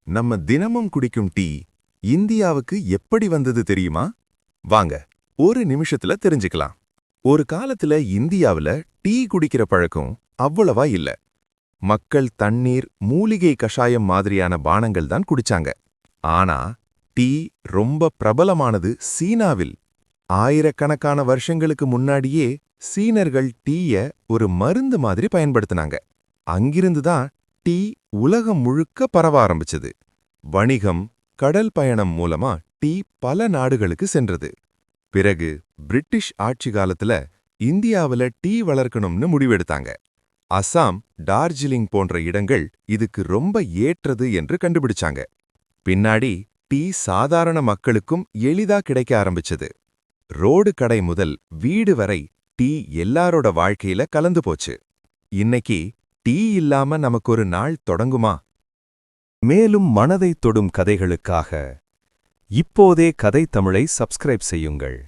நம்ம தினமும் குடிக்கும் டீ இந்தியாவுக்கு எப்படி வந்தது தெரியுமா? வாங்க ஒரு நிமிஷத்துல தெரிஞ்சுக்கலாம். ஒரு காலத்துல இந்தியாவுல டீ குடிக்கிற பழக்கம் அவ்வளவா இல்ல. மக்கள் தண்ணீர், மூலிகை கஷாயம் மாதிரியான பானங்கள் தான் குடிச்சாங்க. ஆனா டீ ரொம்ப பிரபலமானது சீனாவில். ஆயிரக்கணக்கான வருஷங்களுக்கு முன்னாடியே சீனர்கள் டீய ஒரு மருந்து மாதிரி பயன்படுத்தினாங்க. அங்கிருந்து தான் டீ உலகம் முழுக்க பரவ ஆரம்பிச்சது. வணிகம், கடல் பயணம் மூலமா டீ பல நாடுகளுக்கு சென்றது. பிறகு பிரிட்டிஷ் ஆட்சி காலத்துல இந்தியாவுல டீ வளர்க்கணும்னு முடிவெடுத்தாங்க. அசாம், டார்ஜிலிங் போன்ற இடங்கள் இதுக்கு ரொம்ப ஏற்றது என்று கண்டுபிடிச்சாங்க. பின்னாடி டீ சாதாரண மக்களுக்கும் எளிதா கிடைக்க ஆரம்பிச்சது. ரோடு கடை முதல் வீடு வரை டீ எல்லாரோட வாழ்க்கையில கலந்து போச்சு. இன்னைக்கு டீ இல்லாம நமக்கு ஒரு நாள் தொடங்குமா? மேலும் மனதைத் தொடும் கதைகளுக்காக இப்போதே கதை தமிழை சப்ஸ்கிரைப் செய்யுங்கள்.